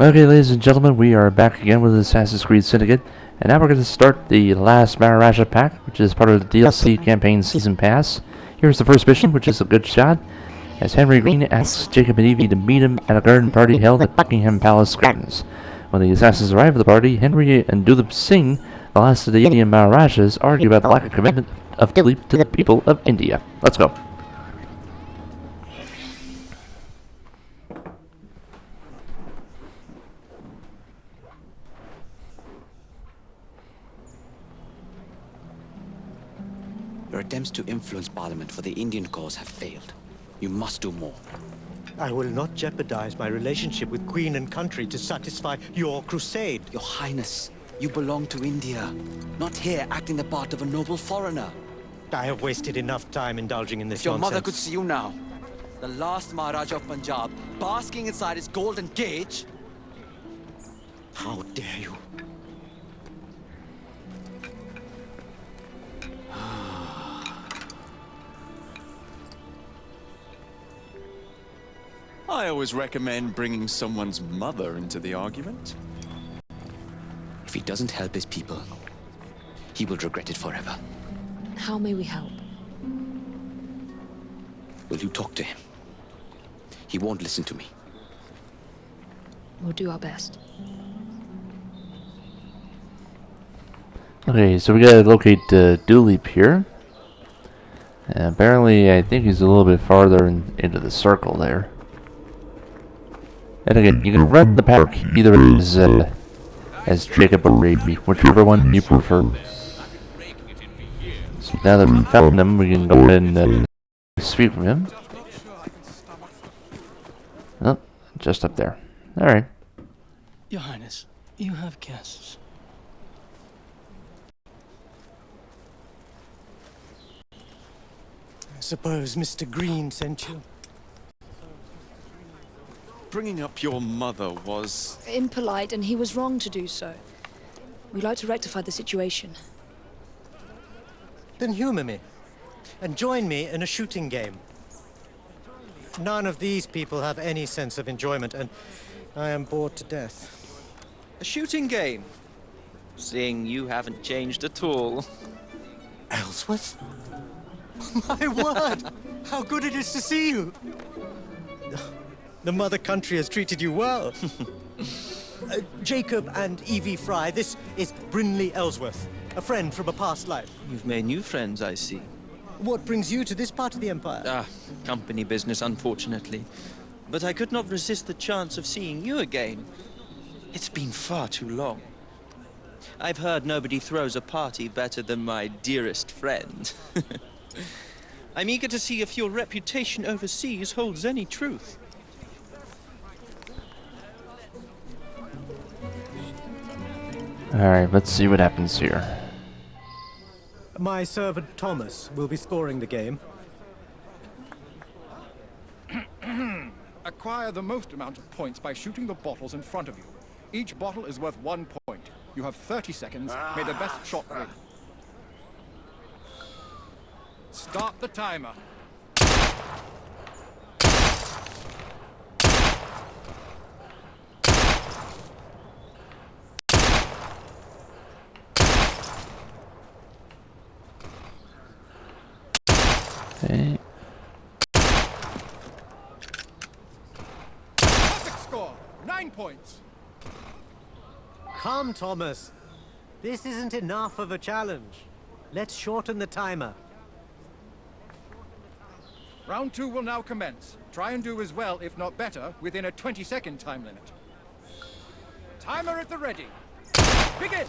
Okay, ladies and gentlemen, we are back again with Assassin's Creed Syndicate, and now we're going to start the Last Maharajah pack, which is part of the DLC campaign Season Pass. Here's the first mission, which is a good shot, as Henry Green asks Jacob and Evie to meet him at a garden party held at Buckingham Palace Gardens. When the assassins arrive at the party, Henry and Dulip Singh, the last of the Indian Maharajas, argue about the lack of commitment of Dulip to the people of India. Let's go. Your attempts to influence Parliament for the Indian cause have failed. You must do more. I will not jeopardize my relationship with Queen and country to satisfy your crusade. Your Highness, you belong to India, not here acting the part of a noble foreigner. I have wasted enough time indulging in this If your nonsense. mother could see you now, the last Maharaja of Punjab, basking inside his golden cage. How dare you? I always recommend bringing someone's mother into the argument. If he doesn't help his people, he will regret it forever. How may we help? Will you talk to him? He won't listen to me. We'll do our best. Okay, so we gotta locate Dulip here. Apparently, I think he's a little bit farther into the circle there. And again, you can run the pack either as Jacob or Raby, whichever one you prefer. So now that we've found him, we can go ahead and speak with him. Oh, just up there. Alright. Your Highness, you have guests. I suppose Mr. Green sent you. Bringing up your mother was... Impolite, and he was wrong to do so. We'd like to rectify the situation. Then humor me, and join me in a shooting game. None of these people have any sense of enjoyment, and I am bored to death. A shooting game? Seeing you haven't changed at all. Ellsworth? My word! How good it is to see you! The mother country has treated you well. Jacob and Evie Fry, this is Brinley Ellsworth, a friend from a past life. You've made new friends, I see. What brings you to this part of the Empire? Ah, company business, unfortunately. But I could not resist the chance of seeing you again. It's been far too long. I've heard nobody throws a party better than my dearest friend. I'm eager to see if your reputation overseas holds any truth. Alright, let's see what happens here. My servant Thomas will be scoring the game. Acquire the most amount of points by shooting the bottles in front of you. Each bottle is worth 1 point. You have 30 seconds. May the best shot win. Start the timer. Okay. Perfect score. 9 points. Come, Thomas. This isn't enough of a challenge. Let's shorten the timer. Round 2 will now commence. Try and do as well, if not better, within a 20-second time limit. Timer at the ready. Begin!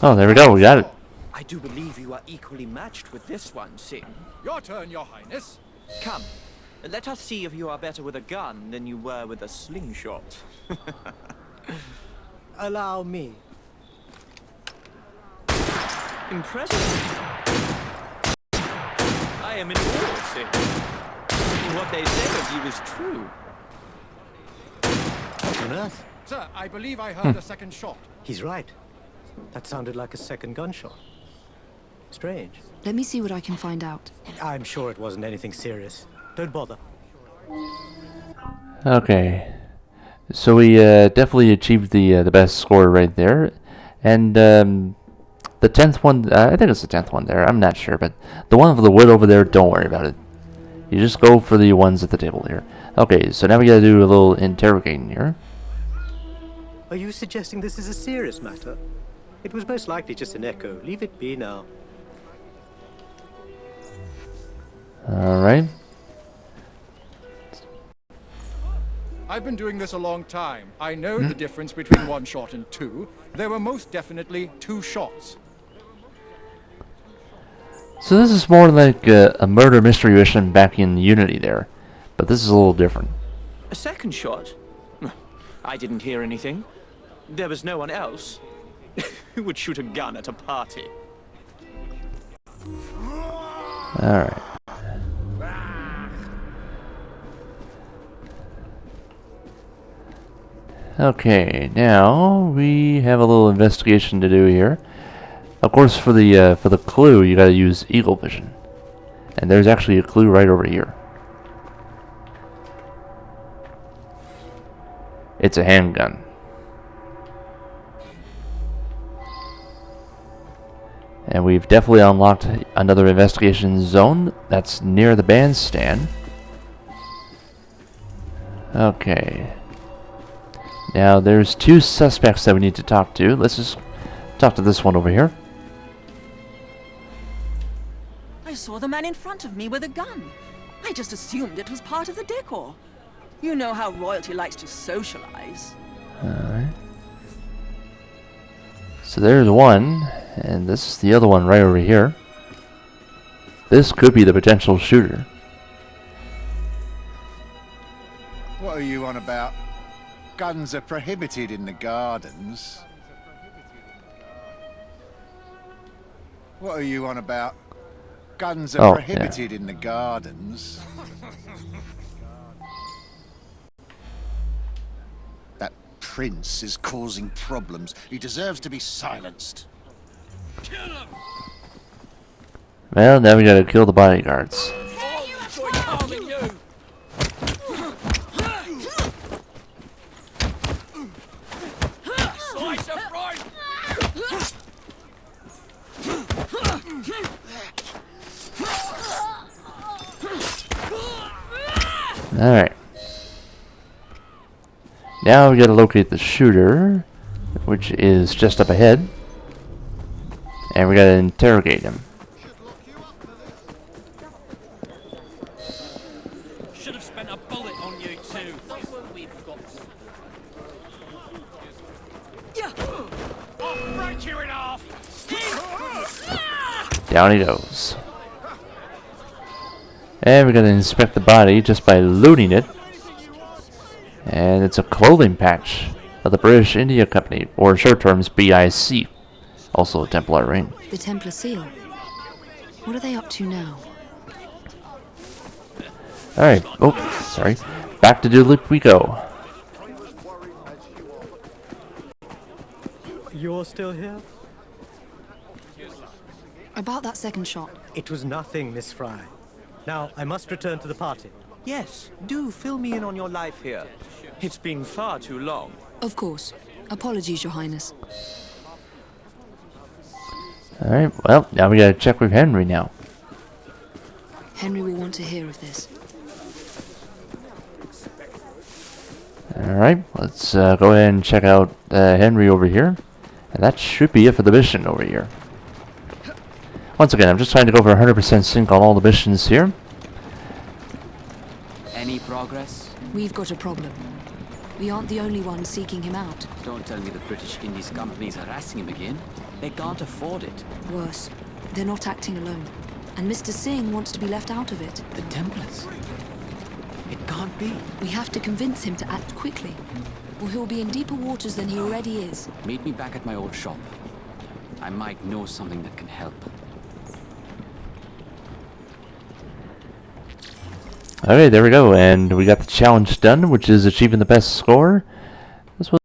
Oh, there we go, we got it. I do believe you are equally matched with this one, Singh. Your turn, Your Highness. Come, let us see if you are better with a gun than you were with a slingshot. Allow me. Impressive. I am in awe, Singh. What they say of you is true. on earth? Sir, I believe I heard a second shot. He's right. That sounded like a second gunshot. Strange. Let me see what I can find out. I'm sure it wasn't anything serious. Don't bother. Okay. So we definitely achieved the best score right there. And the 10th one, I think it's the 10th one there. I'm not sure. But the one with the wood over there, don't worry about it. You just go for the ones at the table here. Okay, so now we gotta do a little interrogating here. Are you suggesting this is a serious matter? It was most likely just an echo. Leave it be now. Alright. I've been doing this a long time. I know the difference between one shot and two. There were most definitely two shots. So this is more like a murder mystery mission back in Unity there. But this is a little different. A second shot? I didn't hear anything. There was no one else. Who would shoot a gun at a party? Alright. Okay, now we have a little investigation to do here. Of course, for the clue, you gotta use eagle vision. And there's actually a clue right over here. It's a handgun. And we've definitely unlocked another investigation zone that's near the bandstand. Okay. Now there's two suspects that we need to talk to. Let's just talk to this one over here. I saw the man in front of me with a gun. I just assumed it was part of the decor. You know how royalty likes to socialize. Alright. So there's one, and this is the other one right over here. This could be the potential shooter. What are you on about? Guns are prohibited in the gardens. What are you on about? Guns are prohibited in the gardens. That prince is causing problems. He deserves to be silenced. Well, now we gotta kill the bodyguards. Alright. Now we gotta locate the shooter, which is just up ahead. And we gotta interrogate him. Should have spent a bullet on you two. I'll break you in half. Down he goes. And we're gonna inspect the body just by looting it. And it's a clothing patch of the British India Company, or in short terms BIC. Also a Templar ring. The Templar seal. What are they up to now? Alright, oh, sorry. Back to Duluth we go. You're still here? About that second shot. It was nothing, Miss Fry. Now, I must return to the party. Yes, do fill me in on your life here. It's been far too long. Of course. Apologies, Your Highness. Alright, well, now we gotta check with Henry now. Henry will want to hear of this. Alright, let's go ahead and check out Henry over here. And that should be it for the mission over here. Once again, I'm just trying to go for 100% sync on all the missions here. Any progress? We've got a problem. We aren't the only ones seeking him out. Don't tell me the British Indies company is harassing him again. They can't afford it. Worse, they're not acting alone. And Mr. Singh wants to be left out of it. The Templars? It can't be. We have to convince him to act quickly, or he'll be in deeper waters than he already is. Meet me back at my old shop. I might know something that can help. Okay, there we go, and we got the challenge done, which is achieving the best score. This was